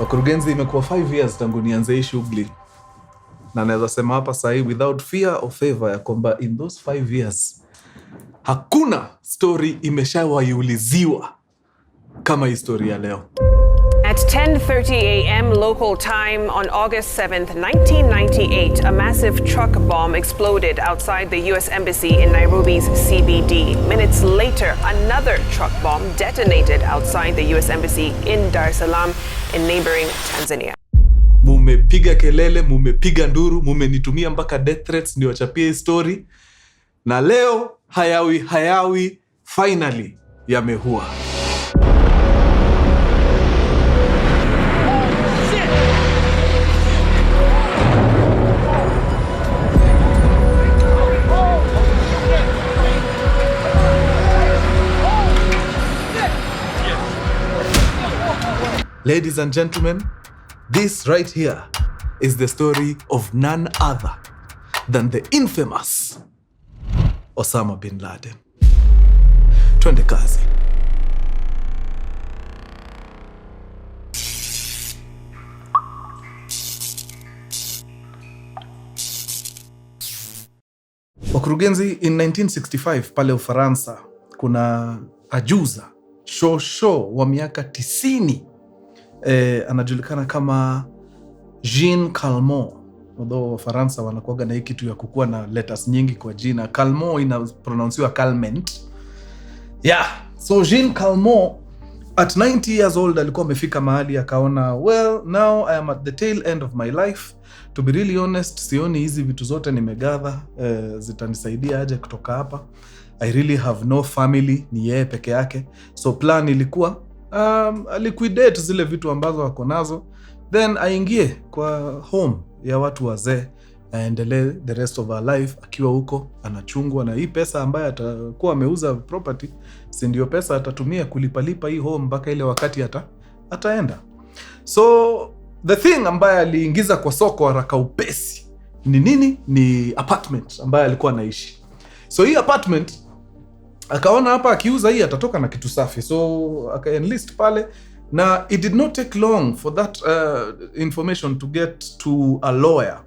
Mkurugenzi, imekuwa 5 years tangu nianze hii shughuli. Na naweza sema hapa sahi without fear or favor ya kwamba in those 5 years hakuna story imeshawaiuliziwa kama historia ya leo. At 10:30 a.m. local time on August 7th, 1998, a massive truck bomb exploded outside the U.S. Embassy in Nairobi's CBD. Minutes later, another truck bomb detonated outside the U.S. Embassy in Dar es Salaam in neighboring Tanzania. Mumepiga kelele, mumepiga nduru, mumenitumia mpaka death threats ndio wachapie story. Na leo hayawi finally yamehua. Ladies and gentlemen, this right here is the story of none other than the infamous Osama bin Laden. Twende kazi. Mkurugenzi, in 1965 pale Ufaransa kuna ajuza shosho wa miaka 90 anajulikana kama Jean Calment. Although Wafaransa wanakuwaga na hii kitu ya kukua na letters nyingi kwa jina. Calment inapronouncewa Calment. Yeah, so Jean Calment at 90 years old alikuwa amefika mahali akaona, well, now I am at the tail end of my life. To be really honest, sioni hizi vitu zote nimegather zitanisaidia aje kutoka hapa. I really have no family, ni yeye peke yake. So plan ilikuwa liquidate zile vitu ambazo wako nazo, then aingie kwa home ya watu wazee, aendelee the rest of our life akiwa huko anachungwa, na hii pesa ambayo atakuwa ameuza property, si ndio pesa atatumia kulipalipa hii home mpaka ile wakati ataenda. So the thing ambayo aliingiza kwa soko haraka upesi ni nini? Ni apartment ambayo alikuwa anaishi. So hii apartment akaona hapa akiuza hii atatoka na kitu safi, so aka-enlist pale, na it did not take long for that information to get to a lawyer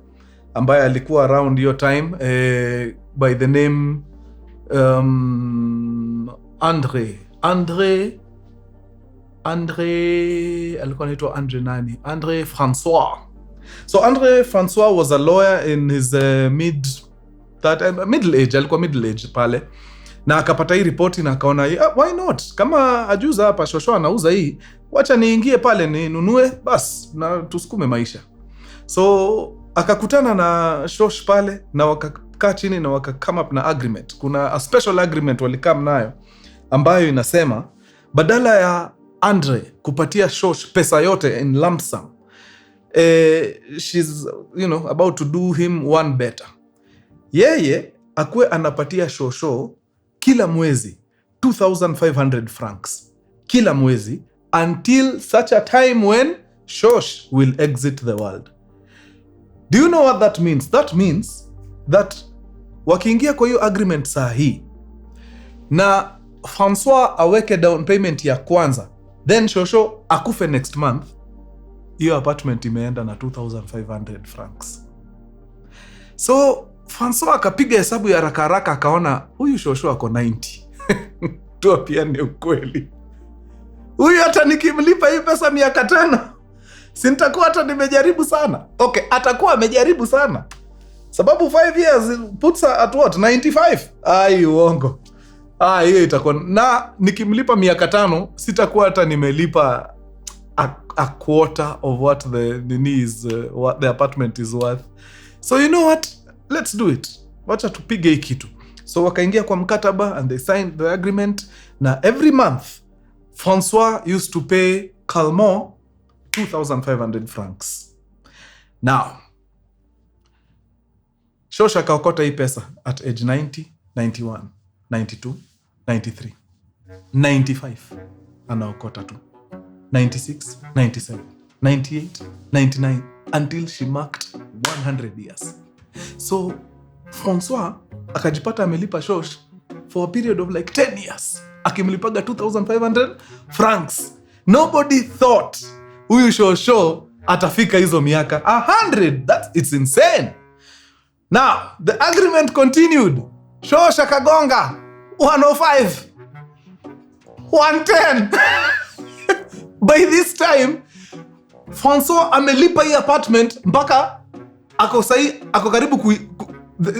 ambaye alikuwa around your time by the name Andre alikuwa anaitwa Andre Francois. So Andre Francois was a lawyer in his middle age, alikuwa middle age pale. Na akapata hii ripoti na akaona, why not? Kama ajuza hapa shosho anauza hii, wacha niingie pale ninunue bas na tusukume maisha. So akakutana na shosh pale na wakakaa chini na waka come up na agreement. Kuna a special agreement walikam nayo ambayo inasema badala ya Andre kupatia shosh pesa yote in lump sum, she's about to do him one better. Yeye akue anapatia shosho kila mwezi 2,500 francs kila mwezi until such a time when shosh will exit the world. Do you know what that means? That means that wakiingia kwa hiyo agreement saa hii na Francois aweke down payment ya kwanza, then shosho akufe next month, hiyo apartment imeenda na 2,500 francs. So Francois akapiga hesabu ya haraka akaona huyu shosho ako 90. Tuwa pia ni ukweli. Huyu hata nikimlipa hii pesa miaka 5, sintakuwa hata nimejaribu sana. Okay, atakuwa amejaribu sana. Sababu 5 years puts her at what? 95? Ai, uongo. Hiyo itakuwa, na nikimlipa miaka 5, sitakuwa hata nimelipa a quarter of what what the apartment is worth. So you know what? Let's do it. Wacha tupige hii kitu. So wakaingia kwa mkataba and they signed the agreement. Na every month Francois used to pay Calment 2,500 francs. Now shosha kaokota hii pesa at age 90, 91, 92, 93, 95 anaokota tu, 96, 97, 98, 99 until she marked 100 years. So Francois akajipata amelipa shosh for a period of like 10 years. Akimlipaga 2,500 francs. Nobody thought huyu Shosho atafika hizo miaka 100. It's insane. Now the agreement continued. Shosho akagonga 105, 110. By this time Francois amelipa hii apartment mpaka ako karibu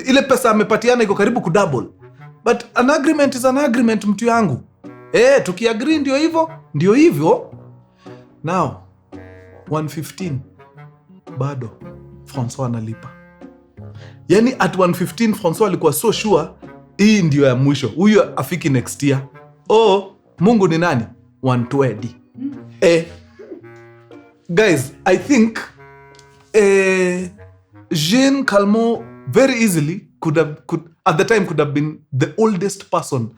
ile pesa amepatiana iko karibu kudouble. But an agreement is an agreement, mtu yangu. Tukiagree ndio hivyo. Now 115 bado Francois analipa. Yani at 115 Francois alikuwa so sure hii ndio ya mwisho, huyu afiki next year. Mungu ni nani? 120. Guys, I think Jean Calment very easily could at the time could have been the oldest person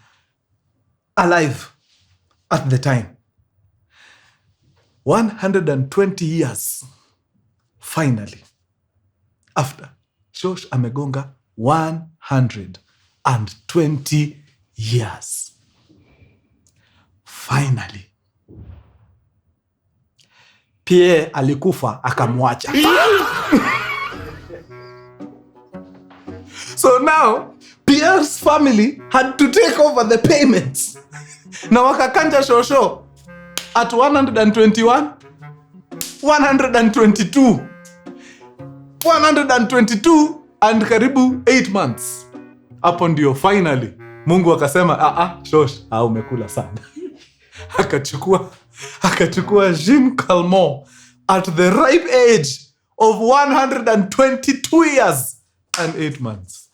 alive at the time. 120 years finally after Shosh amegonga 120 years finally. Pierre alikufa akamwacha. So now Pierre's family had to take over the payments. Na wakakanja Shosho at 121, 122, 122 and karibu 8 months. Hapo ndio finally Mungu akasema Shosh, umekula sana. Akachukua Jean Calment at the ripe age of 122 years and 8 months.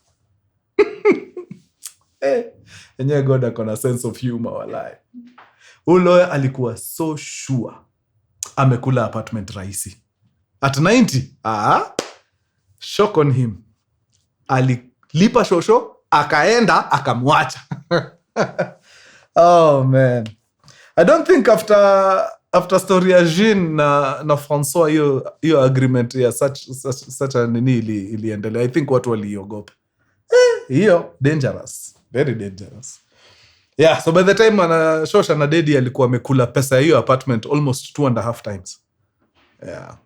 Enye God akona sense of humor walai. Lawyer alikuwa so sure amekula apartment rahisi. At 90, shock on him. Alilipa Shosho, akaenda, akamwacha. Oh man. I don't think after story ya Jean na Francois hiyo agreement ya such a nini iliendelea. I think watu waliogopa. Hiyo dangerous, very dangerous. Yeah, so by the time Shosha na Daddy alikuwa amekula pesa hiyo apartment almost 2.5 times. Yeah.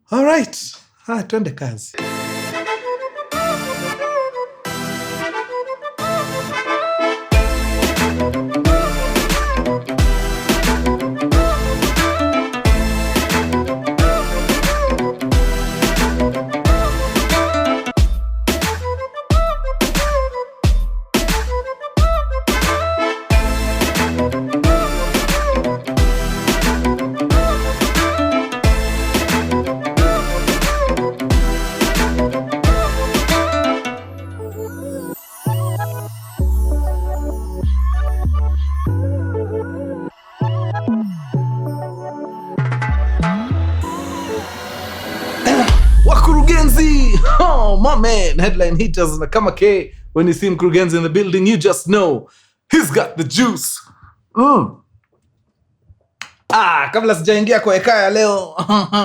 All right. Twende kazi. Mkurugenzi! Oh, my man. Headline hitters na kama K. When you see Mkurugenzi in the building, you just know he's got the juice. Kabla sijaingia kwa hekaya leo,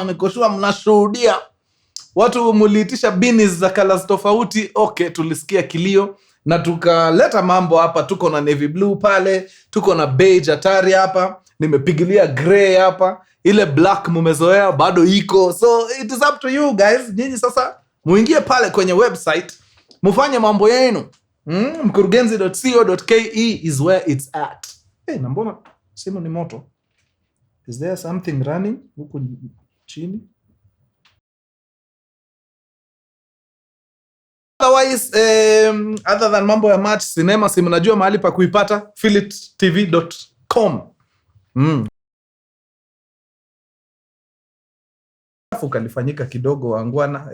nikoshua mnashuhudia watu muliitisha beanies za colors tofauti. Okay, tulisikia kilio na tukaleta mambo hapa. Tuko na navy blue pale, tuko na beige hatari hapa, nimepigilia gray hapa. Ile black mumezoea bado iko. So it is up to you guys. Nyinyi sasa muingie pale kwenye website, mufanye mambo yenu. Mkurugenzi.co.ke is where it's at. Na mbona simu ni moto? Is there something running huku chini? Otherwise, other than mambo ya match cinema, si mnajua mahali pa kuipata, philittv.com. Kalifanyika kidogo wangwana.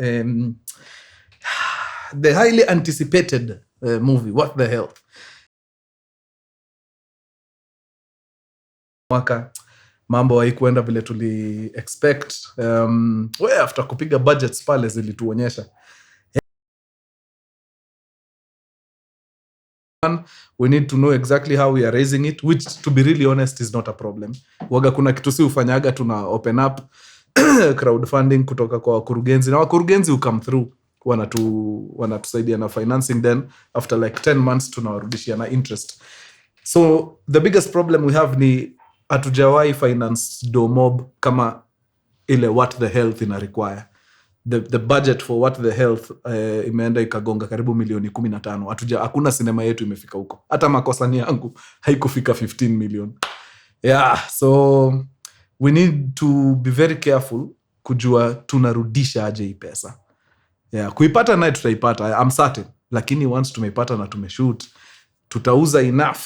The highly anticipated movie, What the Hell. Mambo haikuenda vile tuli expect. After kupiga budgets pale zilituonyesha. We need to know exactly how we are raising it, which to be really honest is not a problem. Waga kuna kitu si ufanyaga, tuna open up crowdfunding kutoka kwa wakurugenzi, na wakurugenzi who come through wanatusaidia na financing, then after like 10 months tunawarudishia na interest. So the biggest problem we have ni hatujawahi finance domob kama ile what the health ina require. The budget for what the health imeenda ikagonga karibu milioni 15. Hakuna sinema yetu imefika huko. Hata makosani yangu haikufika 15 million. Yeah, so we need to be very careful kujua tunarudisha aje hii pesa. Yeah, kuipata naye tutaipata, I'm certain. Lakini once tumeipata na tumeshoot, tutauza enough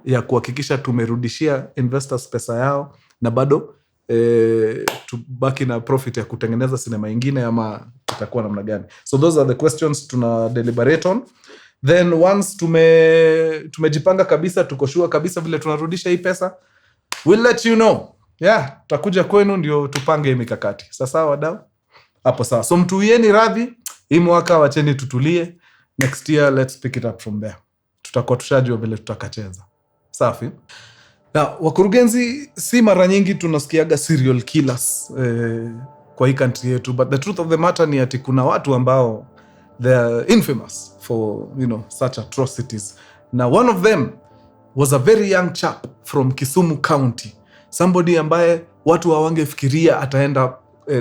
ya kuhakikisha tumerudishia investors pesa yao na bado tubaki na profit ya kutengeneza sinema ingine, ama itakuwa namna gani? So those are the questions tuna deliberate on. Then once tumejipanga kabisa, tuko sure kabisa vile tunarudisha hii pesa, we'll let you know. Yeah, tutakuja kwenu ndio tupange mikakati. Sasa wadau, hapo sawa. So mtuieni radhi, hii mwaka wacheni tutulie. Next year let's pick it up from there. Tutakuwa tushajua vile tutakacheza. Safi. Na wakurugenzi, si mara nyingi tunasikiaga serial killers kwa hii country yetu, but the truth of the matter ni ati kuna watu ambao they are infamous for, such atrocities. Now one of them was a very young chap from Kisumu County. Somebody ambaye watu hawangefikiria ataenda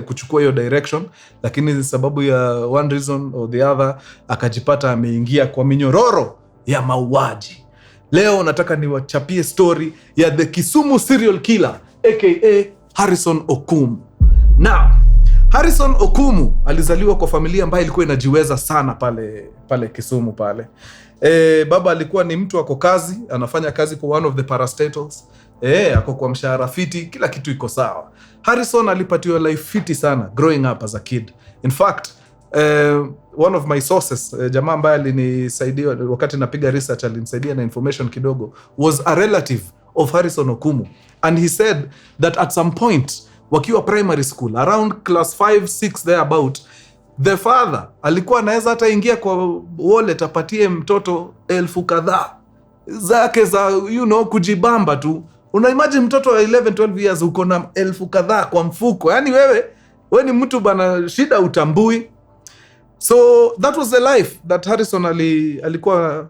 kuchukua hiyo direction, lakini sababu ya one reason or the other akajipata ameingia kwa minyororo ya mauaji. Leo nataka niwachapie story ya the Kisumu serial killer aka Harrison Okumu. Now, Harrison Okumu alizaliwa kwa familia ambayo ilikuwa inajiweza sana pale Kisumu pale. Baba alikuwa ni mtu ako kazi, anafanya kazi kwa one of the parastatals. Ako kwa mshahara fiti, kila kitu iko sawa. Harrison alipatiwa life fiti sana growing up as a kid. In fact, one of my sources, jamaa ambaye alinisaidia wakati napiga research, alinisaidia na information kidogo, was a relative of Harrison Okumu. And he said that at some point, wakiwa primary school, around class 5, 6 thereabout, the father alikuwa anaweza hata ingia kwa wallet apatie mtoto 1,000 kadhaa zake za kujibamba tu. Unaimagine mtoto wa 11, 12 years uko na 1,000 kadhaa kwa mfuko. Yani wewe ni mtu bana, shida utambui. So that was the life that Harrison alikuwa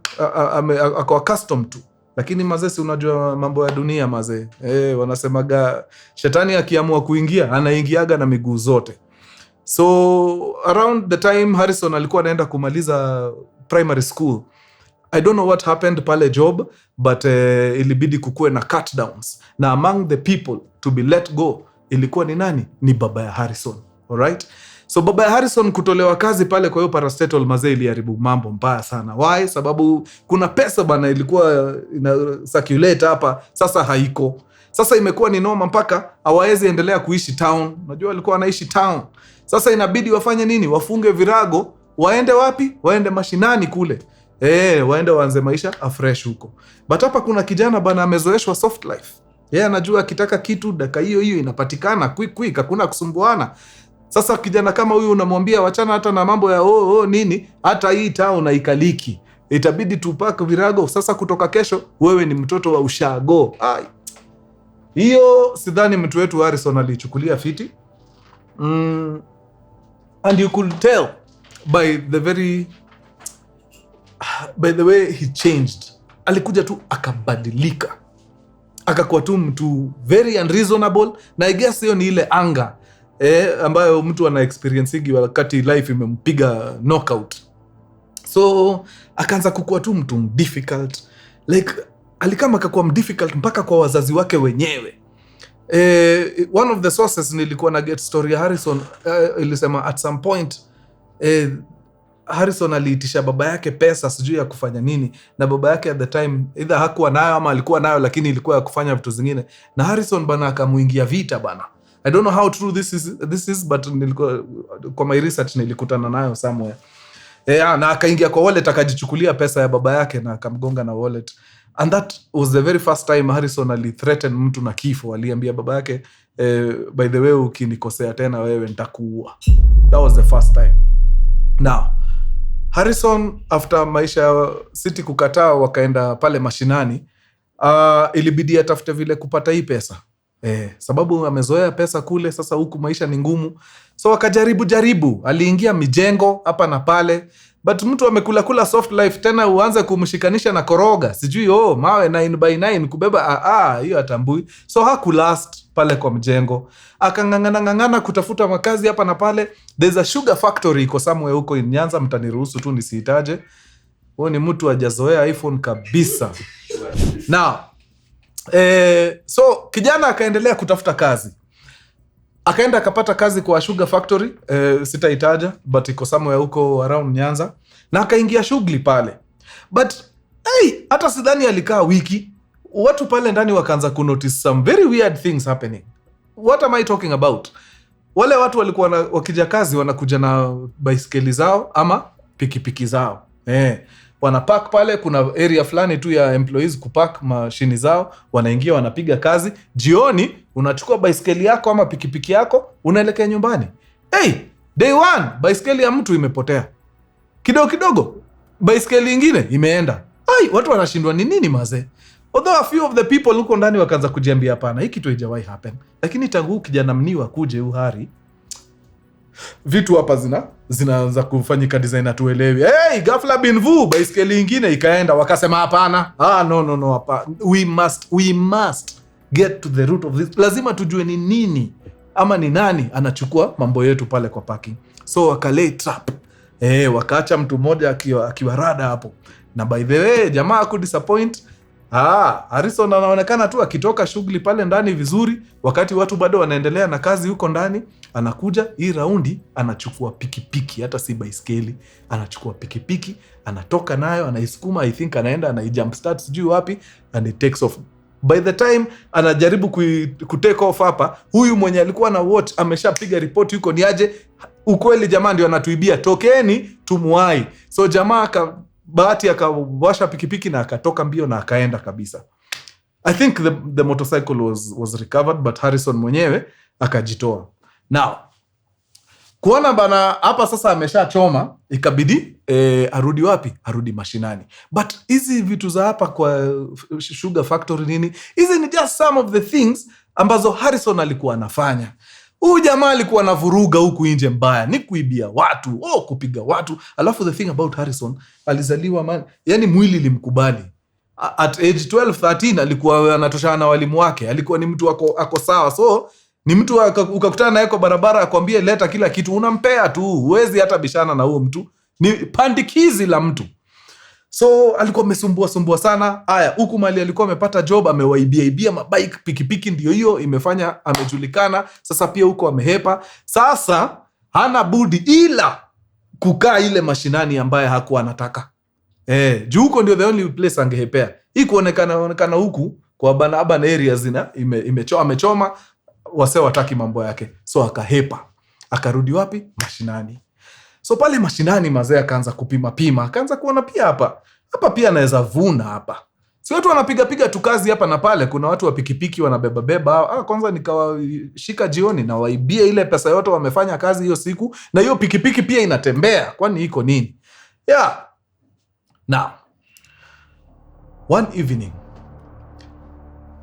ako accustomed to. Lakini mazee, si unajua mambo ya dunia mazee. Wanasemaga shetani akiamua kuingia, anaingiaga na miguu zote. So around the time Harrison alikuwa anaenda kumaliza primary school, I don't know what happened pale job, but ilibidi kukue na cut downs. Na among the people to be let go ilikuwa ni nani? Ni baba ya Harrison. Alright? So baba ya Harrison kutolewa kazi pale kwa hiyo parastatal mazee iliharibu mambo mbaya sana. Why? Sababu kuna pesa bana ilikuwa ina circulate hapa, sasa haiko. Sasa imekuwa ni noma mpaka hawawezi endelea kuishi town. Unajua walikuwa wanaishi town. Sasa inabidi wafanye nini? Wafunge virago, waende wapi? Waende mashinani kule. Waende waanze maisha afresh huko. But hapa kuna kijana bana amezoeshwa soft life. Anajua akitaka kitu dakika hiyo inapatikana quick, hakuna kusumbuana. Sasa kijana kama huyu unamwambia wachana hata na mambo ya nini, hata hii town haikaliki. Itabidi tupake virago. Sasa kutoka kesho wewe ni mtoto wa ushago. Hiyo sidhani mtu wetu Harrison alichukulia fiti. And you could tell by the way he changed. Alikuja tu akabadilika. Akakuwa tu mtu very unreasonable, na I guess hiyo ni ile anga ambayo mtu ana experience wakati life imempiga knockout. So akaanza kukua tu mtu difficult, like alikama akakuwa difficult mpaka kwa wazazi wake wenyewe. One of the sources nilikuwa na get story ya Harrison ilisema at some point Harrison aliitisha baba yake pesa sijui ya kufanya nini, na baba yake at the time either hakuwa nayo ama alikuwa nayo, lakini ilikuwa ya kufanya vitu zingine, na Harrison bana akamuingia vita bana. I don't know how true this is but nilikuwa kwa my research nilikutana nayo somewhere. Na akaingia kwa wallet akajichukulia pesa ya baba yake na akamgonga na wallet. And that was the very first time Harrison ali-threaten mtu na kifo. Aliambia baba yake, by the way ukinikosea tena wewe nitakuua. That was the first time. Now, Harrison after maisha city kukataa wakaenda pale mashinani, ilibidi atafute vile kupata hii pesa. Sababu amezoea pesa kule, sasa huku maisha ni ngumu. So akajaribu, aliingia mijengo hapa na pale. But mtu amekula soft life, tena uanze kumshikanisha na koroga. Sijui mawe 9x9 kubeba, hiyo atambui. So hakulast pale kwa mjengo. Akangangana kutafuta makazi hapa na pale. There's a sugar factory iko somewhere huko in Nyanza, mtaniruhusu tu nisiitaje. Huyo ni mtu hajazoea iPhone kabisa. Now, so kijana akaendelea kutafuta kazi. Akaenda akapata kazi kwa sugar factory, sitaitaja, but iko somewhere huko around Nyanza, na akaingia shughuli pale. But hata sidhani alikaa wiki, watu pale ndani wakaanza kunotice some very weird things happening. What am I talking about? Wale watu walikuwa wakija kazi wanakuja na baiskeli zao ama pikipiki zao. Wanapark pale, kuna area fulani tu ya employees kupark mashini zao, wanaingia wanapiga kazi. Jioni unachukua baiskeli yako ama pikipiki yako, unaelekea nyumbani. Day one baiskeli ya mtu imepotea. Kidogo baiskeli ingine imeenda. Watu wanashindwa ni nini maze. Although a few of the people huko ndani wakaanza kujiambia hapana, hii kitu haijawahi happen. Lakini tangu kijana mniwa kuje uhari, vitu hapa zinaanza kufanyika design atuelewi. Ghafla bin vu baiskeli ingine ikaenda, wakasema hapana. No, hapana. We must get to the root of this. Lazima tujue ni nini ama ni nani anachukua mambo yetu pale kwa parking. So wakalay trap. Wakaacha mtu mmoja akiwa rada hapo. Na by the way, jamaa kudisappoint. Harrison anaonekana tu akitoka shughuli pale ndani vizuri, wakati watu bado wanaendelea na kazi huko ndani. Anakuja hii raundi, anachukua pikipiki, hata si baiskeli. Anachukua pikipiki, anatoka nayo, anaisukuma, I think anaenda, anai-jump start sijui wapi, and it takes off. By the time anajaribu kutake off hapa, huyu mwenye alikuwa na watch ameshapiga report yuko ni aje. Ukweli jamaa ndio anatuibia, tokeni tumuai. So jamaa bahati akawasha pikipiki na akatoka mbio na akaenda kabisa. I think the motorcycle was recovered, but Harrison mwenyewe akajitoa. Now, kuona bana hapa sasa ameshachoma, ikabidi arudi wapi? Arudi mashinani. But hizi vitu za hapa kwa sugar factory nini, hizi ni just some of the things ambazo Harrison alikuwa anafanya. Huyu jamaa alikuwa anavuruga huku nje mbaya, ni kuibia watu, kupiga watu. Alafu the thing about Harrison, alizaliwa yani mwili limkubali. At age 12, 13 alikuwa anatoshana na walimu wake. Alikuwa ni mtu ako sawa. So ni mtu ukakutana naye kwa barabara akwambie leta kila kitu, unampea tu. Huwezi hata bishana na huo mtu. Ni pandikizi la mtu. So alikuwa amesumbua sana. Huku mali alikuwa amepata job, amewaibia mabike, pikipiki ndio hiyo imefanya amejulikana. Sasa pia huko amehepa. Sasa hana budi ila kukaa ile mashinani ambaye hakuwa anataka. Juu huko ndio the only place angehepea. Hii kuonekana huku kwa urban areas amechoma, wase wataki mambo yake. So akahepa. Akarudi wapi? Mashinani. So pale mashinani mazee akaanza kupima, akaanza kuona pia hapa pia anaweza vuna hapa. Si watu wanapiga tu kazi hapa na pale, kuna watu wa pikipiki wanabeba. Kwanza nikawashika jioni na waibie ile pesa yote wamefanya kazi hiyo siku, na hiyo pikipiki pia inatembea. Kwani iko nini? Now, one evening,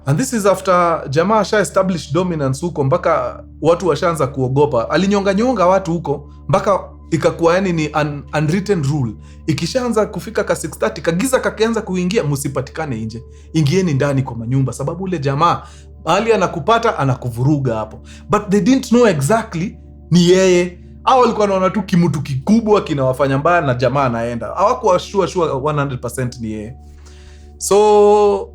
and this is after jamaa sha establish dominance huko, mpaka watu washaanza kuogopa. Alinyonga watu huko mpaka ikakuwa yani ni unwritten rule. Ikishaanza kufika 6:30 kagiza kakianza kuingia, msipatikane nje, ingieni ndani kwa manyumba, sababu ule jamaa hali anakupata anakuvuruga hapo. But they didn't know exactly ni yeye. Hao walikuwa wanaona tu kimutu kikubwa kinawafanya mbaya na jamaa anaenda. Hawakuwa sure 100% ni yeye. So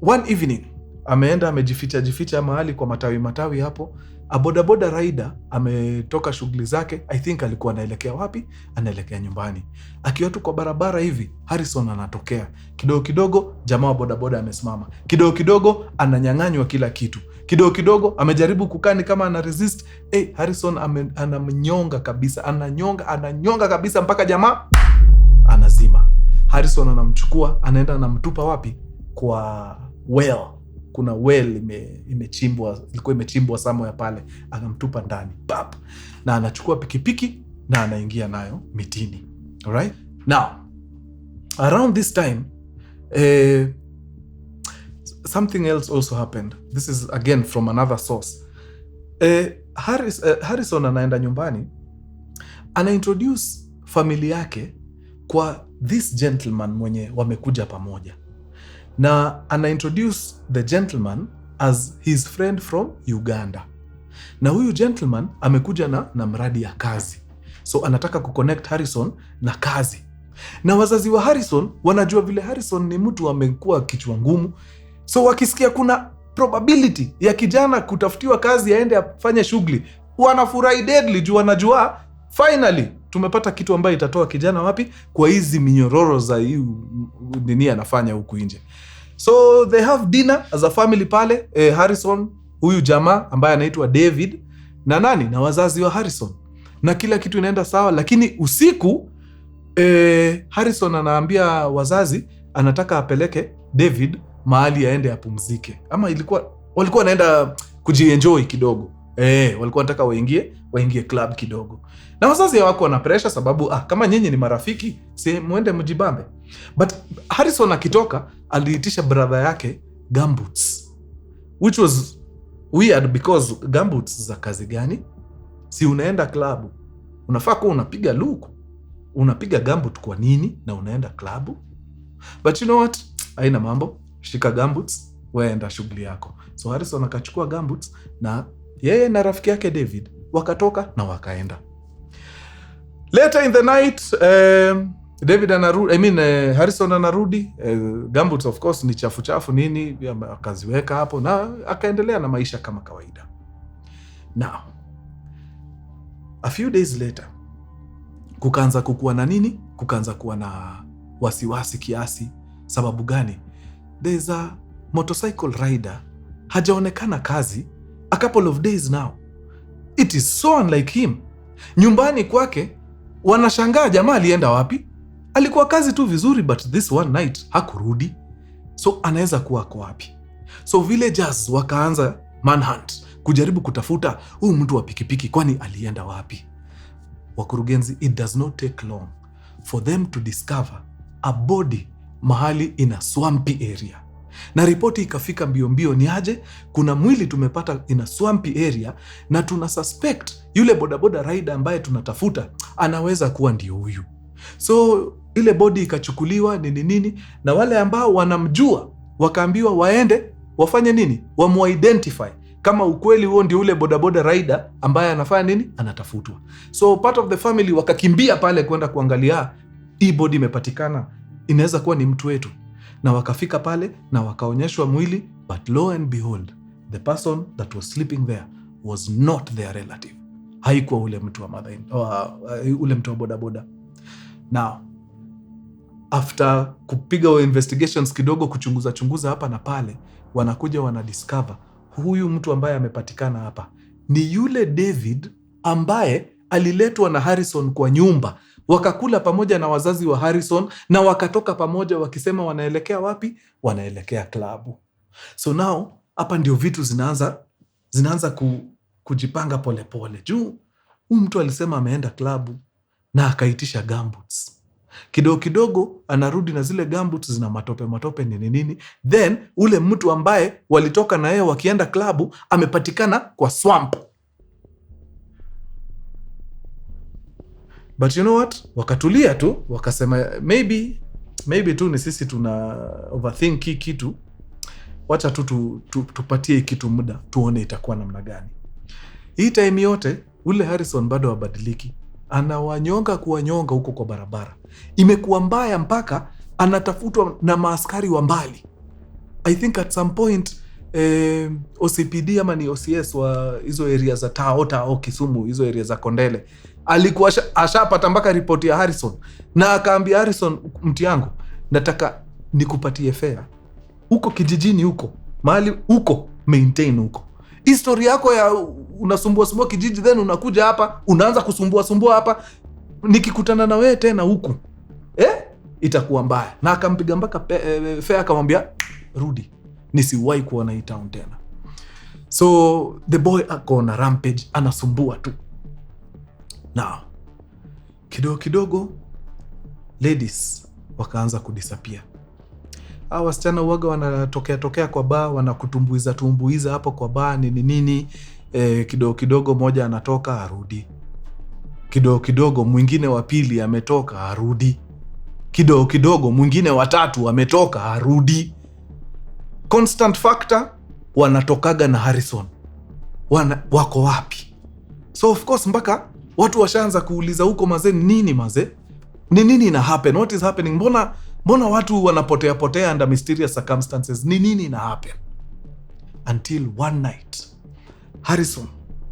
one evening ameenda amejificha mahali kwa matawi hapo. A bodaboda rider ametoka shughuli zake. I think alikuwa anaelekea wapi? Anaelekea nyumbani. Akiwa tu kwa barabara hivi, Harrison anatokea. Kidogo jamaa wa bodaboda amesimama. Kidogo ananyang'anywa kila kitu. Kidogo amejaribu kukani kama ana resist. Harrison anamnyonga kabisa. Ananyonga kabisa mpaka jamaa anazima. Harrison anamchukua, anaenda anamtupa wapi? Kwa well. Kuna well ilikuwa imechimbwa somewhere pale, anamtupa ndani. Na anachukua pikipiki na anaingia nayo mitini. Alright? Now, around this time, something else also happened. This is again from another source. Harrison anaenda nyumbani, anaintroduce family yake kwa this gentleman mwenye wamekuja pamoja, na anaintroduce the gentleman as his friend from Uganda, na huyu gentleman amekuja na mradi ya kazi, so anataka kuconnect Harrison na kazi. Na wazazi wa Harrison wanajua vile Harrison ni mtu amekuwa kichwa ngumu, so wakisikia kuna probability ya kijana kutafutiwa kazi aende afanye shughuli, wanafurahi deadly juu wanajua finally tumepata kitu ambayo itatoa kijana wapi kwa hizi minyororo za hii nini anafanya huku nje. So they have dinner as a family pale, Harrison, huyu jamaa ambaye anaitwa David na wazazi wa Harrison, na kila kitu inaenda sawa. Lakini usiku Harrison anaambia wazazi anataka apeleke David mahali aende apumzike, ama walikuwa wanaenda kujienjoy kidogo. Walikuwa wanataka waingie club kidogo, na wazazi hawako na pressure sababu kama nyinyi ni marafiki si muende mjibambe. But Harrison akitoka aliitisha brother yake gumboots, which was weird because gumboots za kazi gani? Si unaenda club unafaa kuwa unapiga luku, unapiga gumboot kwa nini na unaenda club? But you know what, haina mambo, shika gumboots waenda shughuli yako. So Harrison akachukua gumboots na yeye na rafiki yake David wakatoka na wakaenda. Later in the night, David anarudi, Harrison anarudi, gumboots of course ni chafu nini, akaziweka hapo na akaendelea na maisha kama kawaida. Now, a few days later, kukaanza kuwa na wasiwasi kiasi. Sababu gani? There's a motorcycle rider hajaonekana kazi a couple of days now. It is so unlike him. Nyumbani kwake wanashangaa jamaa alienda wapi? Alikuwa kazi tu vizuri, but this one night hakurudi. So anaweza kuwa kwa wapi? So villagers wakaanza manhunt, kujaribu kutafuta huyu mtu wa pikipiki, kwani alienda wapi? Wakurugenzi, it does not take long for them to discover a body mahali in a swampy area. Na ripoti ikafika mbio, ni aje kuna mwili tumepata in a swampy area, na tuna suspect yule bodaboda rider ambaye tunatafuta anaweza kuwa ndio huyu. So ile body ikachukuliwa nini, na wale ambao wanamjua wakaambiwa waende wafanye nini, wamuidentify kama ukweli huo ndio ule bodaboda rider ambaye anafanya nini, anatafutwa. So part of the family wakakimbia pale kwenda kuangalia hii body imepatikana, inaweza kuwa ni mtu wetu. Na wakafika pale na wakaonyeshwa mwili, but lo and behold, the person that was sleeping there was not their relative. Haikuwa ule mtu wa ule mtu wa bodaboda. Now, after kupiga investigations kidogo, kuchunguza hapa na pale, wanakuja wanadiscover huyu mtu ambaye amepatikana hapa ni yule David ambaye aliletwa na Harrison kwa nyumba, wakakula pamoja na wazazi wa Harrison, na wakatoka pamoja wakisema wanaelekea wapi? Wanaelekea klabu. So now hapa ndio vitu zinaanza kujipanga pole. Juu huyu mtu alisema ameenda klabu na akaitisha gumboots. Kidogo anarudi na zile gumboots zina matope nini. Then ule mtu ambaye walitoka na yeye wakienda klabu amepatikana kwa swamp. But you know what? Wakatulia tu, wakasema maybe tu ni sisi tuna overthink kitu. Wacha tu tupatie kitu muda tuone itakuwa namna gani. Hii time yote ule Harrison bado habadiliki. Anawanyonga huko kwa barabara. Imekuwa mbaya mpaka anatafutwa na maaskari wa mbali. I think at some point OCPD ama ni OCS wa hizo area za Tao Kisumu, hizo area za Kondele, alikuwa ashapata mpaka ripoti ya Harrison, na akaambia Harrison, mti yangu nataka nikupatie fare huko kijijini, huko mahali huko, maintain huko. History yako ya unasumbua kijiji, then unakuja hapa unaanza kusumbua hapa, nikikutana na wewe tena huku itakuwa mbaya. Na akampiga mpaka fare, akamwambia rudi, nisiwahi kuona hii town tena. So the boy ako na rampage, anasumbua tu. Now kidogo ladies wakaanza kudisappear. Hawa wasichana uwaga wanatokea kwa bar, wanakutumbuiza hapo kwa bar nini. Kidogo kidogo moja anatoka arudi. Kidogo kidogo mwingine wa pili ametoka arudi. Kidogo kidogo mwingine wa tatu ametoka arudi. Constant factor wanatokaga na Harrison. Wako wapi? So of course mpaka watu washaanza kuuliza huko mazee, nini mazee? Ni nini ina happen? What is happening? Mbona watu wanapotea under mysterious circumstances? Ni nini ina happen? Until one night Harrison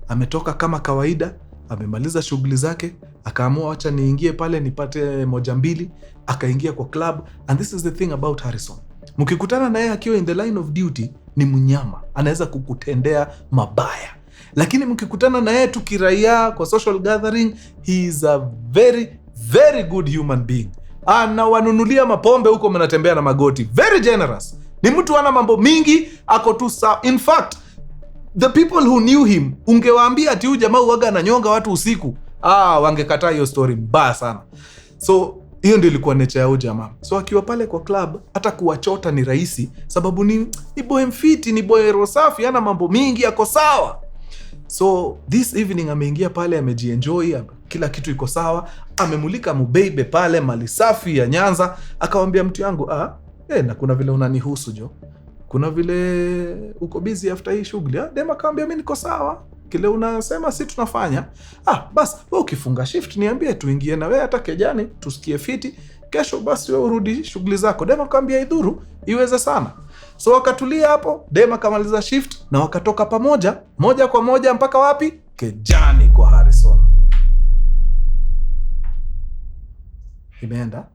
ametoka kama kawaida, amemaliza shughuli zake, akaamua acha niingie pale nipate moja mbili, akaingia kwa club. And this is the thing about Harrison. Mkikutana naye akiwa in the line of duty ni mnyama, anaweza kukutendea mabaya. Lakini mkikutana naye tu kiraia kwa social gathering, he is a very very good human being. Anawanunulia mapombe huko, mnatembea na magoti. Very generous. Ni mtu ana mambo mingi, ako tu sawa. In fact, the people who knew him, ungewaambia ati huyu jamaa huaga ananyonga watu usiku, wangekataa hiyo story mbaya sana. So hiyo ndio ilikuwa nature ya huyu jamaa. So akiwa pale kwa club, hata kuwachota ni rahisi, sababu ni boy mfiti, ni boy rosafi, ana mambo mingi, ako sawa. So this evening ameingia pale, amejienjoy, kila kitu iko sawa. Amemulika mubebe pale, mali safi ya Nyanza. Akamwambia mtu yangu, na kuna vile unanihusu jo, kuna vile uko busy after hii shughuli. Dema akamwambia mimi niko sawa, kile unasema si tunafanya. Basi wewe ukifunga shift niambie tuingie na wewe hata kejani tusikie fiti, kesho basi wewe urudi shughuli zako. Dema akamwambia idhuru, iweze sana. So wakatulia hapo, Dema kamaliza shift na wakatoka pamoja, moja kwa moja mpaka wapi? Kejani kwa Harrison. Imeenda?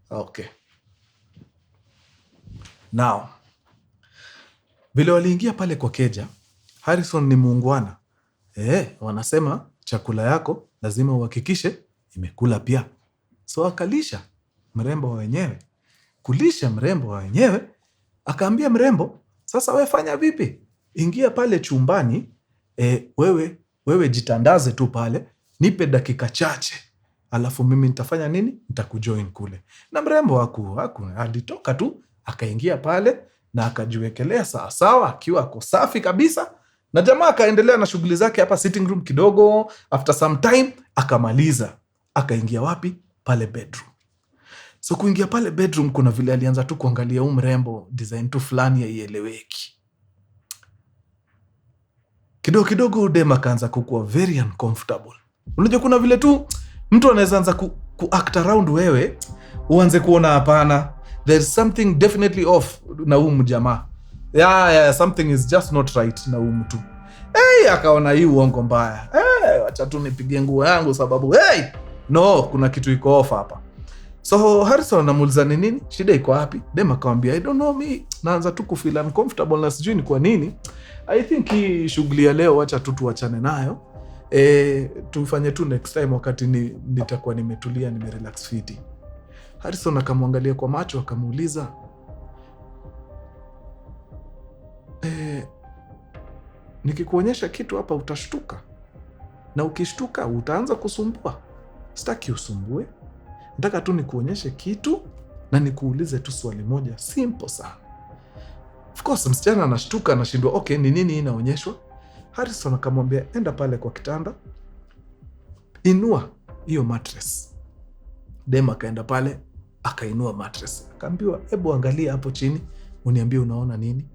Okay. Now, vile waliingia pale kwa keja, Harrison ni muungwana. Wanasema chakula yako lazima uhakikishe imekula pia. So akalisha mrembo wa wenyewe. Kulisha mrembo wa wenyewe, akaambia mrembo, sasa wewe fanya vipi? Ingia pale chumbani, wewe jitandaze tu pale, nipe dakika chache. Alafu mimi nitafanya nini? Nitakujoin kule. Na mrembo alitoka tu, akaingia pale na akajiwekelea sawa akiwa ako safi kabisa. Na jamaa akaendelea na shughuli zake hapa sitting room kidogo. After some time akamaliza, akaingia wapi? Pale bedroom. So kuingia pale bedroom, kuna vile alianza tu kuangalia mrembo design tu fulani ya ieleweki. Kidogo kidogo Dema kaanza kukuwa very uncomfortable. Unajua kuna vile tu mtu anaweza anza ku act around wewe, uanze kuona hapana, there's something definitely off na huyu mjamaa. Something is just not right na huyu mtu. Akaona hii uongo mbaya. Acha tu nipige nguo yangu sababu no, kuna kitu iko off hapa. So Harrison anamuuliza ni nini? Shida iko wapi? Dema akamwambia I don't know, me naanza tu ku feel uncomfortable na sijui ni kwa nini. I think hii shughuli ya leo acha tu tuachane nayo. Tufanye tu next time wakati nitakuwa nimetulia, nimerelax fiti. Harrison akamwangalia kwa macho akamuuliza, nikikuonyesha kitu hapa utashtuka, na ukishtuka utaanza kusumbua. Sitaki usumbue, nataka tu nikuonyeshe kitu na nikuulize tu swali moja simple sana. Of course msichana anashtuka, anashindwa okay, ni nini inaonyeshwa? Harrison akamwambia enda pale kwa kitanda, inua hiyo mattress. Dema akaenda pale akainua mattress, akaambiwa hebu angalia hapo chini uniambie unaona nini.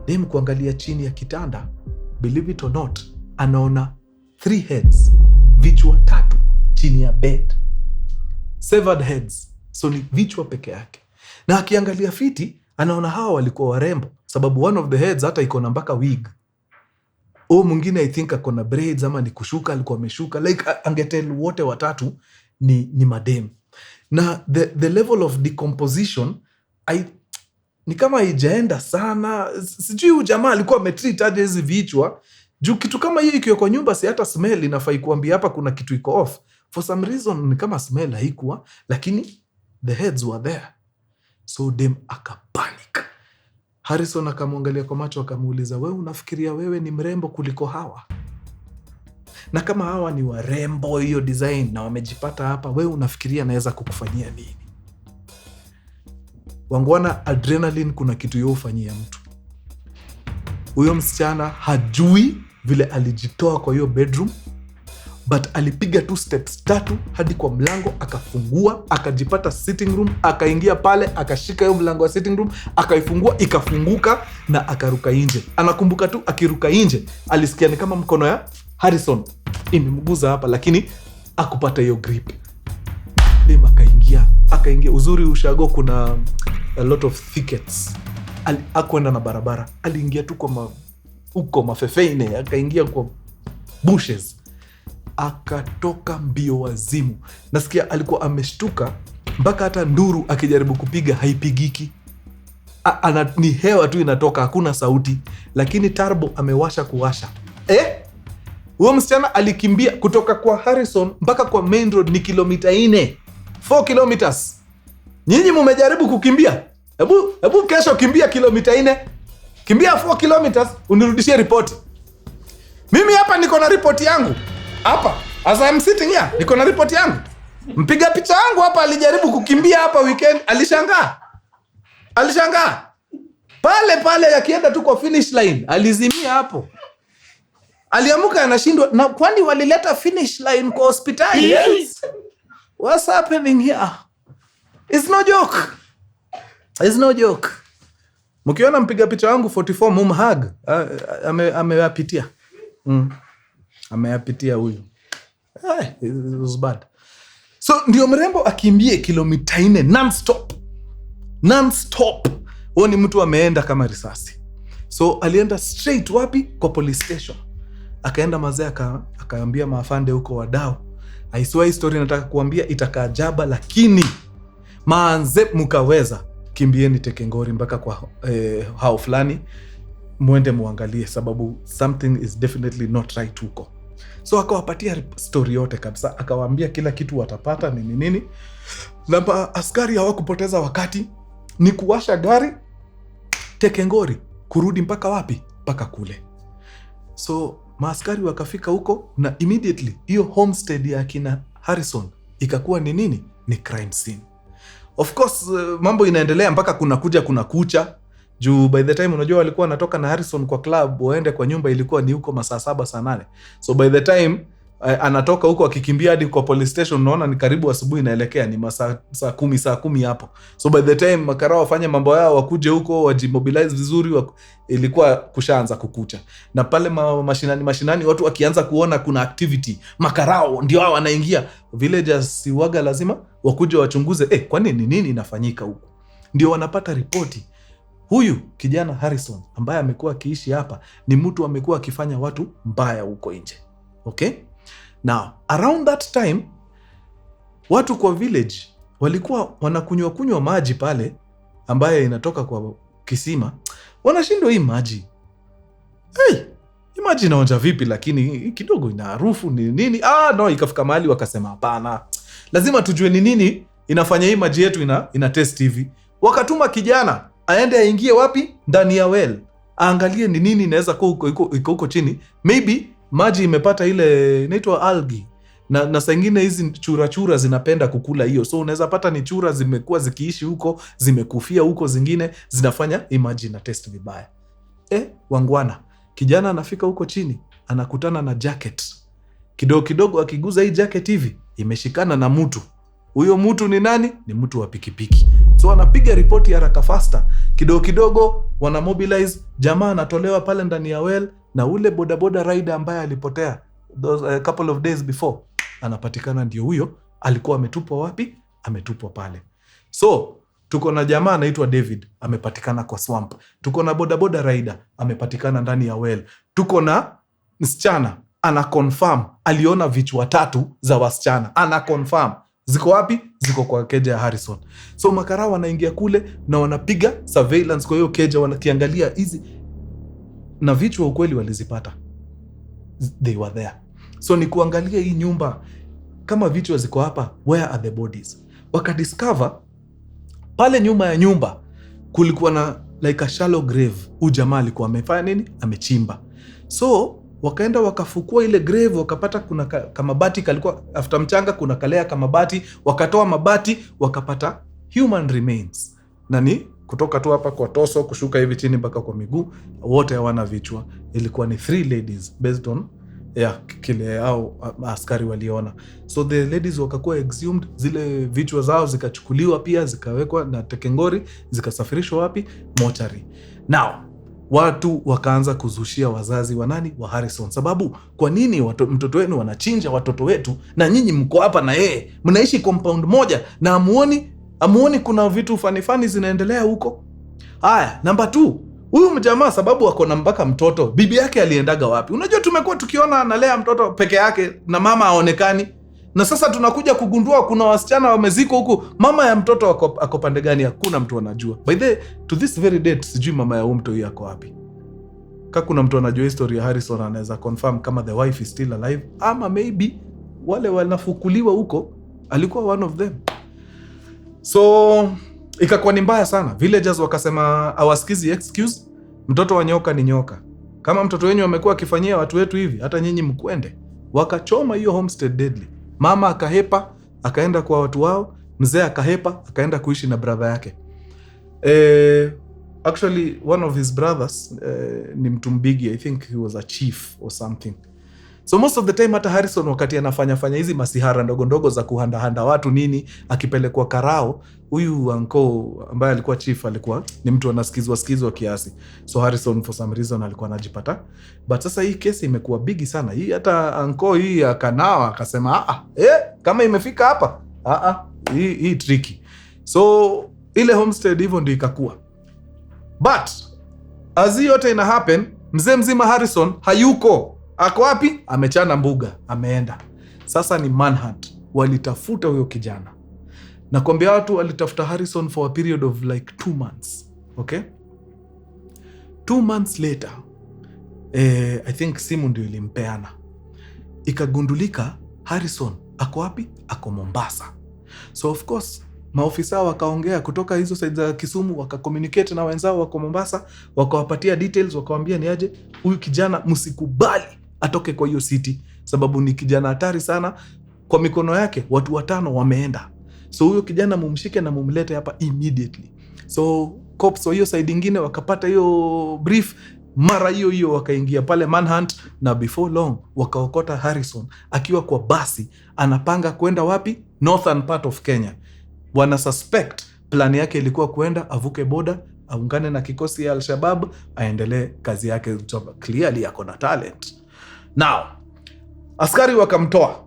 Dema kuangalia chini ya kitanda, believe it or not, anaona 3 heads, vichwa 3 chini ya bed. Severed heads, so ni vichwa peke yake. Na akiangalia fiti anaona hawa walikuwa warembo, sababu one of the heads hata iko na mpaka wig. Mwingine I think ako na braids ama ni kushuka, alikuwa ameshuka, like angetel wote 3 ni madem. Na the level of decomposition ni kama haijaenda sana. Sijui huyu jamaa alikuwa ametreat aje hizi vichwa. Juu kitu kama hiyo ikiwa kwa nyumba si hata smell inafai kuambia hapa kuna kitu iko off. For some reason ni kama smell haikuwa, lakini the heads were there. So dem akapanic. Harrison akamwangalia kwa macho akamuuliza, wewe unafikiria wewe ni mrembo kuliko hawa? Na kama hawa ni warembo hiyo design na wamejipata hapa, wewe unafikiria naweza kukufanyia nini? Wangwana, adrenaline kuna kitu yofanyia mtu. Huyo msichana hajui vile alijitoa kwa hiyo bedroom, but alipiga 2 steps 3 hadi kwa mlango, akafungua, akajipata sitting room, akaingia pale, akashika hiyo mlango wa sitting room, akaifungua, ikafunguka na akaruka nje. Anakumbuka tu akiruka nje alisikia ni kama mkono ya Harrison imemguza hapa, lakini akupata hiyo grip. Dem akaingia. Uzuri ushago kuna a lot of thickets. Hakuenda na barabara. Aliingia tu kwa uko mafefeine, akaingia kwa bushes. Akatoka mbio wazimu. Nasikia alikuwa ameshtuka mpaka hata nduru akijaribu kupiga haipigiki. Ni hewa tu inatoka, hakuna sauti, lakini turbo amewasha kuwasha. Huyo msichana alikimbia kutoka kwa Harrison mpaka kwa main road ni kilomita 4 kilometers. Nyinyi mumejaribu kukimbia? Hebu kesho kimbia kilomita 4. Kimbia 4 kilometers unirudishie ripoti. Mimi hapa niko na ripoti yangu. Hapa as I'm sitting here niko na ripoti yangu. Mpiga picha yangu hapa alijaribu kukimbia hapa weekend, alishangaa. Pale akienda tu kwa finish line alizimia hapo. Aliamuka anashindwa, na kwani walileta finish line kwa hospitali? Yes. What's happening here? It's no joke. Mkiona mpiga picha wangu 44 mumhag, ameyapitia. Ameyapitia huyu. It was bad. So ndio mrembo akimbie kilomita 4 non-stop. Huyo ni mtu ameenda kama risasi. So alienda straight wapi? Kwa police station. Akaenda mazee akaambia maafande huko wadau, aiswa story nataka kuambia itakaajaba, lakini maanze mkaweza kimbieni Tekengori mpaka kwa hao fulani muende muangalie, sababu something is definitely not right huko. So akawapatia story yote kabisa, akawaambia kila kitu watapata nini. Na askari hawakupoteza wakati, ni kuwasha gari Tekengori kurudi mpaka wapi? Mpaka kule. So maaskari wakafika huko na immediately hiyo homestead ya kina Harrison ikakuwa ni nini? Ni crime scene. Of course mambo inaendelea mpaka kuna kucha. Juu by the time unajua walikuwa wanatoka na Harrison kwa club waende kwa nyumba, ilikuwa ni huko masaa 7 saa 8. So by the time anatoka huko akikimbia hadi kwa police station, unaona ni karibu asubuhi inaelekea, ni masaa 10 hapo. So by the time makarao wafanye mambo yao wakuje huko wajimobilize vizuri, ilikuwa kushaanza kukucha. Na pale mashinani watu wakianza kuona kuna activity, makarao ndio hao wanaingia. Villagers siwaga lazima wakuje wachunguze kwa nini inafanyika huko. Ndio wanapata ripoti. Huyu kijana Harrison ambaye amekuwa akiishi hapa ni mtu amekuwa akifanya watu mbaya huko nje. Okay? Now, around that time, watu kwa village walikuwa wanakunywa maji pale ambaye inatoka kwa kisima. Wanashindwa hii maji. Hii maji inaonja vipi, lakini kidogo ina harufu ni nini? No, ikafika mahali wakasema hapana. Lazima tujue ni nini inafanya hii maji yetu ina taste hivi. Wakatuma kijana aende aingie wapi? Ndani ya well. Aangalie ni nini inaweza kuwa huko chini. Maybe maji imepata ile inaitwa algae. Na saa nyingine hizi chura zinapenda kukula hiyo. So unaweza pata ni chura zimekuwa zikiishi huko, zimekufia huko, zingine zinafanya hii maji na taste vibaya. Wangwana. Kijana anafika huko chini, anakutana na jacket. Kidogo akiguza hii jacket hivi, imeshikana na mtu. Huyo mtu ni nani? Ni mtu wa pikipiki. So anapiga ripoti haraka faster. Kidogo wana mobilize, jamaa anatolewa pale ndani ya well, na ule bodaboda rider ambaye alipotea a couple of days before anapatikana. Ndio huyo alikuwa ametupwa wapi? Ametupwa pale. So tuko na jamaa anaitwa David, amepatikana kwa swamp. Tuko na bodaboda rider, amepatikana ndani ya well. Tuko na msichana ana confirm aliona vichwa 3 za wasichana. Ana confirm. Ziko wapi? Ziko kwa keja ya Harrison. So makarao wanaingia kule na wanapiga surveillance kwa hiyo keja, wanakiangalia hizi na vichwa ukweli walizipata. They were there. So ni kuangalia hii nyumba, kama vichwa ziko hapa, where are the bodies? Wakadiscover pale nyuma ya nyumba kulikuwa na like a shallow grave. Jamaa alikuwa amefanya nini? Amechimba. So wakaenda wakafukua ile grave, wakapata kuna kamabati kalikuwa after mchanga, kuna kalea kamabati, wakatoa mabati, wakapata human remains. na ni kutoka tu hapa kwa toso kushuka hivi chini mpaka kwa miguu, wote hawana vichwa. Ilikuwa ni 3 ladies based on kile au askari waliona. So the ladies wakakuwa exhumed, zile vichwa zao zikachukuliwa pia zikawekwa na tekengori, zikasafirishwa wapi? Mochari. Now watu wakaanza kuzushia wazazi wa nani? Wa Harrison. Sababu kwa nini mtoto wenu wanachinja watoto wetu na nyinyi mko hapa na yeye mnaishi compound moja na amuoni kuna vitu fani zinaendelea huko? Haya, number 2, huyu mjamaa sababu wako na mpaka mtoto, bibi yake aliendaga wapi? Unajua tumekuwa tukiona analea mtoto peke yake na mama haonekani, na sasa tunakuja kugundua kuna wasichana wameziko huku, mama ya mtoto ako pande gani? Hakuna mtu anajua. By the to this very date sijui mama ya huyu mtoto yako wapi. Kama kuna mtu anajua history ya Harrison anaweza confirm kama the wife is still alive, ama maybe wale wanafukuliwa huko alikuwa one of them. So ikakuwa ni mbaya sana. Villagers wakasema hawasikizi excuse, mtoto wa nyoka ni nyoka. Kama mtoto wenyu amekuwa akifanyia watu wetu hivi, hata nyinyi mkwende. Wakachoma hiyo homestead deadly. Mama akahepa akaenda kwa watu wao, mzee akahepa akaenda kuishi na brother yake. Actually one of his brothers ni mtu mbigi, I think he was a chief or something. So most of the time hata Harrison wakati anafanya hizi masihara ndogo ndogo za kuhandahanda watu nini, akipelekwa karao, huyu uncle ambaye alikuwa chief alikuwa ni mtu anasikizwa kiasi. So Harrison for some reason alikuwa anajipata. But sasa hii kesi imekuwa bigi sana. Hii hata uncle hii akanawa akasema kama imefika hapa hii tricky. So ile homestead hivyo ndio ikakuwa. But as yote ina happen, mzee mzima Harrison hayuko. Ako wapi? Amechana mbuga, ameenda. Sasa ni manhunt. Walitafuta huyo kijana. Na kwambia watu walitafuta Harrison for a period of like 2 months. Okay? 2 months later, I think simu ndio ilimpeana. Ikagundulika Harrison ako wapi? Ako Mombasa. So of course, maofisa wakaongea kutoka hizo side za Kisumu, wakakommunicate na wenzao wako Mombasa, wakawapatia details, wakawaambia ni aje huyu kijana msikubali atoke kwa hiyo city, sababu ni kijana hatari sana. Kwa mikono yake watu 5 wameenda. So huyo kijana mumshike na mumlete hapa immediately. So cops wa hiyo side nyingine wakapata hiyo brief, mara hiyo wakaingia pale manhunt, na before long wakaokota Harrison akiwa kwa basi anapanga kwenda wapi? Northern part of Kenya. Wana suspect plan yake ilikuwa kwenda avuke boda, aungane na kikosi ya Al-Shabaab, aendelee kazi yake. Clearly yako na talent. Now, askari wakamtoa.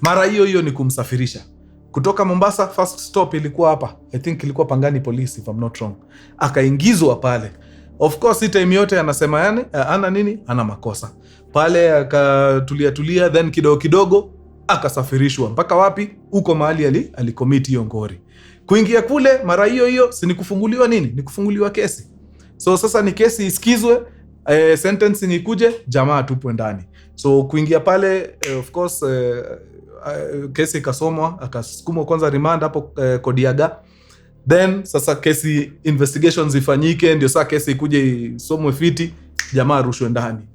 Mara hiyo ni kumsafirisha kutoka Mombasa. First stop ilikuwa hapa, I think ilikuwa Pangani Police if I'm not wrong. Akaingizwa pale. Of course hii time yote anasema yani ana makosa. Pale akatulia then kidogo akasafirishwa mpaka wapi? Huko mahali alicommit hiyo ngori. Kuingia kule mara hiyo si nikufunguliwa nini? Nikufunguliwa kesi. So sasa ni kesi isikizwe, sentencing ikuje, jamaa tupo ndani. So kuingia pale of course kesi ikasomwa, akasukumwa kwanza remand hapo Kodiaga. Then sasa kesi investigations ifanyike, ndio sasa kesi ikuje isomwe fiti, jamaa rushwe ndani.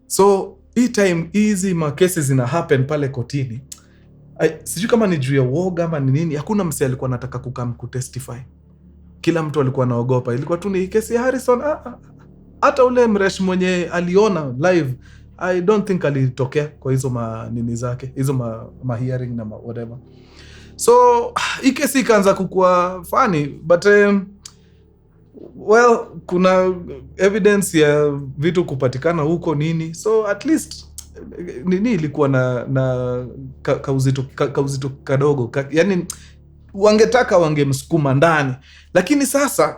So hii time hizi makesi zina happen pale kotini. Sijui kama ni juu ya woga ama ni nini, hakuna mse alikuwa anataka kukam kutestify. Kila mtu alikuwa anaogopa. Ilikuwa tu ni kesi ya Harrison. Hata ule mresh mwenye aliona live, I don't think alitokea kwa hizo nini zake, hizo ma hearing na whatever. So hii kesi ikaanza kukua funny, but well, kuna evidence ya vitu kupatikana huko nini. So at least nini ilikuwa na kauzito kadogo. Yani wangetaka wangemsukuma ndani. Lakini sasa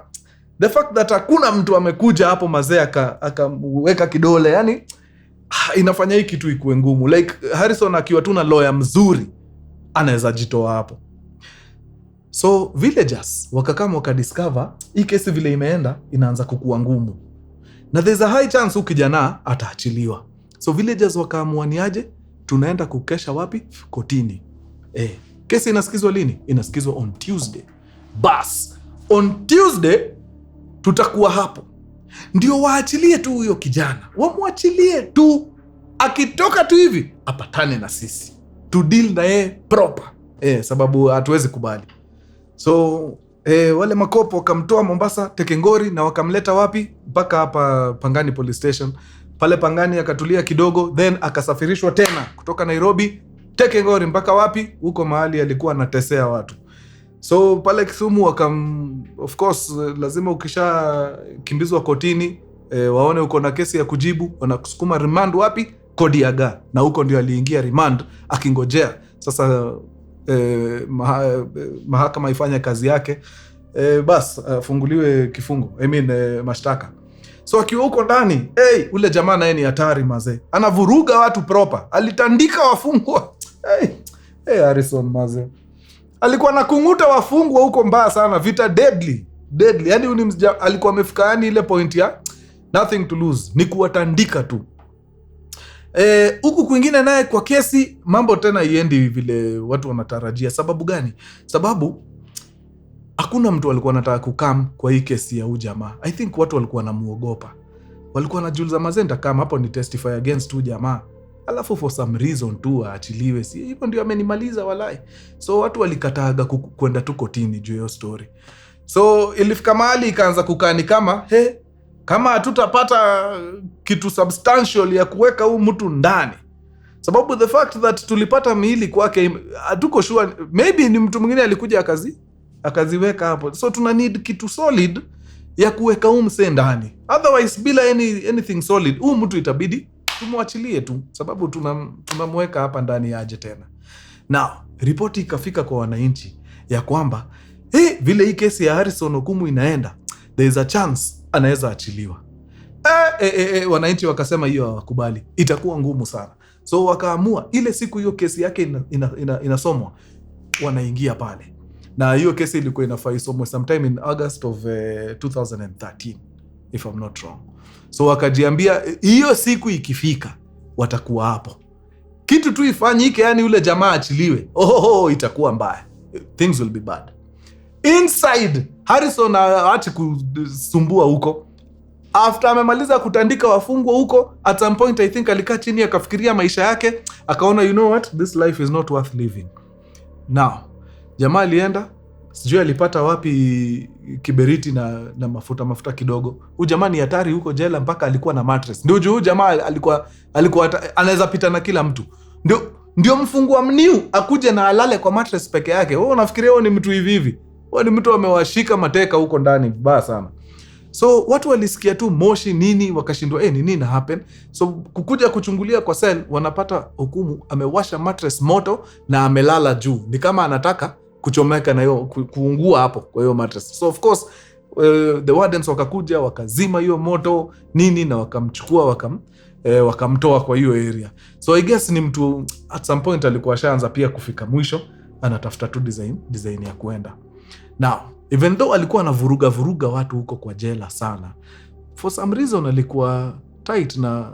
the fact that hakuna mtu amekuja hapo mazee akamweka kidole, yani inafanya hii kitu ikuwe ngumu. Like Harrison akiwa tu na lawyer mzuri anaweza jitoa hapo. So villagers wakakama wakadiscover hii kesi vile imeenda inaanza kukua ngumu, na there's a high chance huyu kijana ataachiliwa. So villagers wakaamua ni aje, tunaenda kukesha wapi? Kotini. Kesi inasikizwa lini? Inasikizwa on Tuesday. Bas, on Tuesday tutakuwa hapo. Ndio waachilie tu huyo kijana. Wamwachilie tu. Akitoka tu hivi apatane na sisi. To deal na yeye proper. Sababu hatuwezi kubali. So Wale makopo wakamtoa Mombasa Tekengori na wakamleta wapi? Mpaka hapa Pangani police station. Pale Pangani akatulia kidogo, then akasafirishwa tena kutoka Nairobi Tekengori mpaka wapi? Huko mahali alikuwa anatesea watu. So pale Kisumu of course lazima ukisha kimbizwa kotini waone uko na kesi ya kujibu, wanakusukuma remand wapi? Kodiaga. Na huko ndio aliingia remand akingojea sasa mahakama ifanye kazi yake, bas funguliwe kifungo, mashtaka. So akiwa huko ndani, ule jamaa naye ni hatari mazee, anavuruga watu proper, alitandika wafungwa. Harrison mazee alikuwa anakunguta wafungwa huko mbaya sana, vita deadly. Yani alikuwa amefika yani ile point ya nothing to lose, ni kuwatandika tu. Huku kwingine naye kwa kesi mambo tena iendi vile watu wanatarajia. Sababu gani? Sababu hakuna mtu alikuwa anataka kukam kwa hii kesi ya ujamaa. I think watu walikuwa wanamuogopa, walikuwa wanajiuliza mazenda kama hapo ni testify against ujamaa, alafu for some reason tu aachiliwe, si hivyo ndio amenimaliza walai. So watu walikataaga kwenda tu kotini juu ya story. So ilifika mahali ikaanza kukani kama hatutapata kitu substantial ya kuweka huu mtu ndani, sababu the fact that tulipata miili kwake hatuko sure, maybe ni mtu mwingine alikuja akaziweka hapo. So tuna need kitu solid ya kuweka huu mse ndani, otherwise bila anything solid huu mtu itabidi tumwachilie tu, sababu tunamweka hapa ndani aje tena. Now ripoti ikafika kwa wananchi ya kwamba vile hii kesi ya Harrison Okumu inaenda, there is a chance anaweza achiliwa. Wananchi wakasema hiyo hawakubali, itakuwa ngumu sana. So wakaamua ile siku hiyo kesi yake inasomwa, wanaingia pale. Na hiyo kesi ilikuwa inafaa isomwe sometime in August of 2013 if I'm not wrong. So wakajiambia hiyo siku ikifika watakuwa hapo, kitu tu ifanyike, yani ule jamaa achiliwe, itakuwa mbaya, things will be bad. Inside Harrison aache kusumbua huko. After amemaliza kutandika wafungwa huko, at some point I think alikaa chini akafikiria maisha yake, akaona you know what, this life is not worth living. Now jamaa alienda, sijui alipata wapi kiberiti na mafuta kidogo. Huyu jamaa ni hatari huko jela, mpaka alikuwa na mattress. Ndio huyu jamaa alikuwa anaweza pita na kila mtu. Ndio mfungwa mniu akuje na alale kwa mattress peke yake. Wewe unafikiria wewe ni mtu hivi? Wewe ni mtu amewashika mateka huko ndani vibaya sana. So watu walisikia tu moshi nini, wakashindwa ni nini na happen. So kukuja kuchungulia kwa cell, wanapata Okumu amewasha mattress moto na amelala juu, ni kama anataka kuchomeka na hiyo kuungua hapo kwa hiyo mattress. So of course the wardens wakakuja wakazima hiyo moto nini, na wakamchukua wakamtoa kwa hiyo area. So I guess ni mtu at some point alikuwa shaanza pia kufika mwisho, anatafuta tu design ya kuenda. Now even though alikuwa anavuruga watu huko kwa jela sana, for some reason alikuwa tight na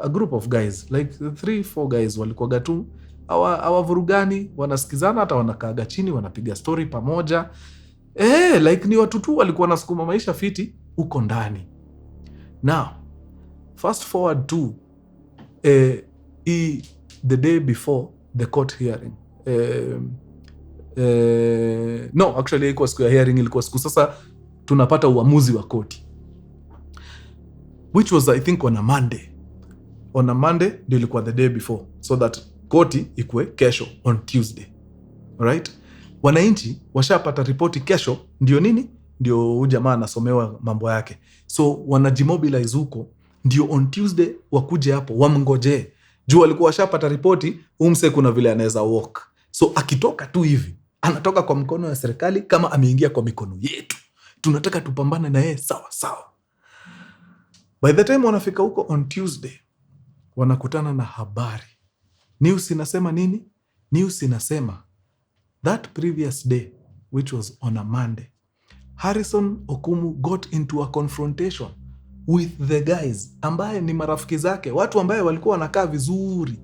a group of guys like 3-4 guys walikuwa gatu hawavurugani, wanasikizana, hata wanakaaga chini wanapiga story pamoja. Like ni watu tu walikuwa nasukuma maisha fiti huko ndani. Now fast forward to the day before the court hearing. No, actually ilikuwa siku ya hearing, ilikuwa siku sasa tunapata uamuzi wa koti, which was I think on a Monday ndio ilikuwa the day before, so that koti ikue kesho on Tuesday. Alright? Wananchi washapata ripoti kesho, ndio nini? Ndio huyu jamaa anasomewa mambo yake. So wanajimobilize huko, ndio on Tuesday wakuje hapo wamngoje. Juu walikuwa washapata ripoti, umse kuna vile anaweza walk. So akitoka tu hivi, anatoka kwa mkono ya serikali kama ameingia kwa mikono yetu. Tunataka tupambane na yeye sawa. By the time wanafika huko on Tuesday, wanakutana na habari. News inasema nini? News inasema that previous day, which was on a Monday, Harrison Okumu got into a confrontation with the guys ambaye ni marafiki zake, watu ambaye walikuwa wanakaa vizuri.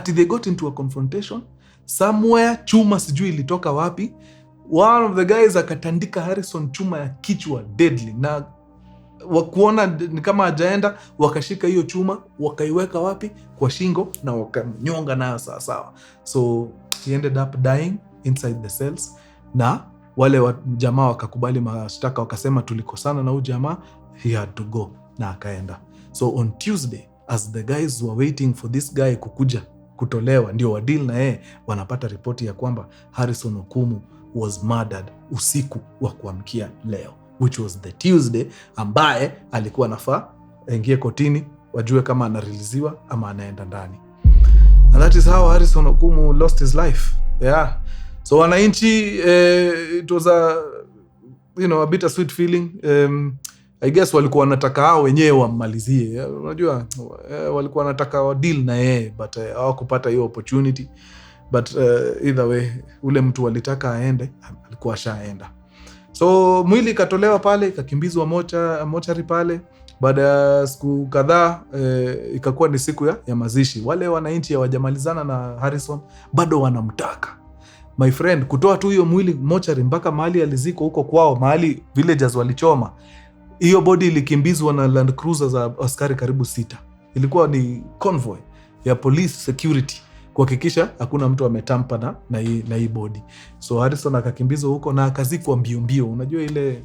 They got into a confrontation somewhere, chuma sijui ilitoka wapi. One of the guys akatandika Harrison chuma ya kichwa deadly, na wakuona ni kama hajaenda, wakashika hiyo chuma wakaiweka wapi? Kwa shingo, na wakanyonga nayo sawa. So he ended up dying inside the cells, na wale jamaa wakakubali mashtaka, wakasema tulikosana na huyu jamaa, he had to go, na akaenda. So on Tuesday, as the guys were waiting for this guy kukuja kutolewa ndio wadeal na yeye, wanapata ripoti ya kwamba Harrison Okumu was murdered usiku wa kuamkia leo, which was the Tuesday ambaye alikuwa anafaa aingie kotini wajue kama anareleasiwa ama anaenda ndani. And that is how Harrison Okumu lost his life. Yeah. So wananchi, it was a bittersweet feeling. I guess walikuwa wanataka hao wenyewe wammalizie. Unajua, walikuwa wanataka deal na yeye, but hawakupata hiyo opportunity. But either way, ule mtu walitaka aende, alikuwa ashaenda. So mwili ikatolewa pale, ikakimbizwa mochari pale. Baada ya siku kadhaa, ikakuwa ni siku ya mazishi. Wale wananchi hawajamalizana na Harrison, bado wanamtaka. My friend, kutoa tu hiyo mwili mochari mpaka mahali aliziko huko kwao, mahali villagers walichoma, hiyo body ilikimbizwa na Land Cruiser za askari karibu 6. Ilikuwa ni convoy ya police security kuhakikisha hakuna mtu ametampa na hii body. So Harrison akakimbizwa huko na akazikwa mbio. Unajua ile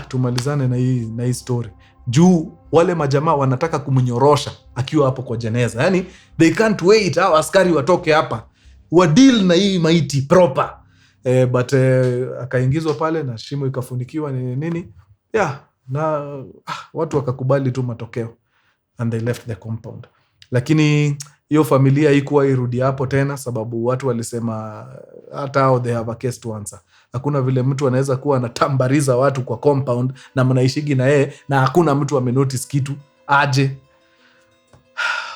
tumalizane na hii story. Juu wale majamaa wanataka kumnyorosha akiwa hapo kwa jeneza. Yani they can't wait hao askari watoke hapa wa deal na hii maiti proper. But akaingizwa pale na shimo ikafunikiwa nini. Na watu wakakubali tu matokeo and they left the compound. Lakini hiyo familia haikuwa irudi hapo tena, sababu watu walisema hata hao they have a case to answer. Hakuna vile mtu anaweza kuwa anatambariza watu kwa compound na mnaishigi na yeye na hakuna mtu amenotice kitu aje.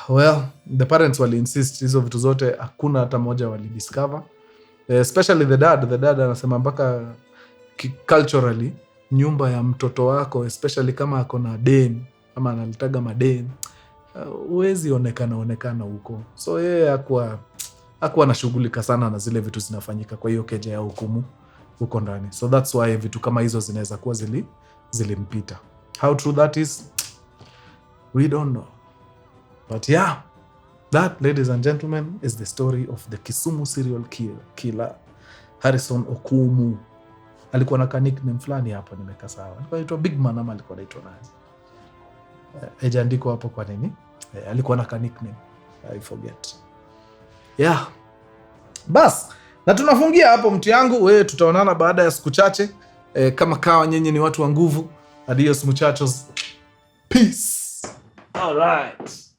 Well, the parents wali insist hizo vitu zote hakuna hata moja wali discover. Especially the dad anasema mpaka culturally nyumba ya mtoto wako, especially kama ako na dem ama analitaga madem, huwezi onekana huko. So yeye hakuwa anashughulika sana na zile vitu zinafanyika kwa hiyo keja ya hukumu huko ndani. So that's why vitu kama hizo zinaweza kuwa zilimpita. How true that is, we don't know. But that, ladies and gentlemen, is the story of the Kisumu serial killer Harrison Okumu. Alikuwa na nickname fulani hapo nimekasahau. Alikuwa anaitwa Big Man ama alikuwa anaitwa nani? Hajaandikwa hapo kwa nini? Alikuwa na nickname. I forget. Bas, na tunafungia hapo mtu yangu. Wewe tutaonana baada ya siku chache. Kama kawa nyenye ni watu wa nguvu. Adios muchachos. Peace. All right.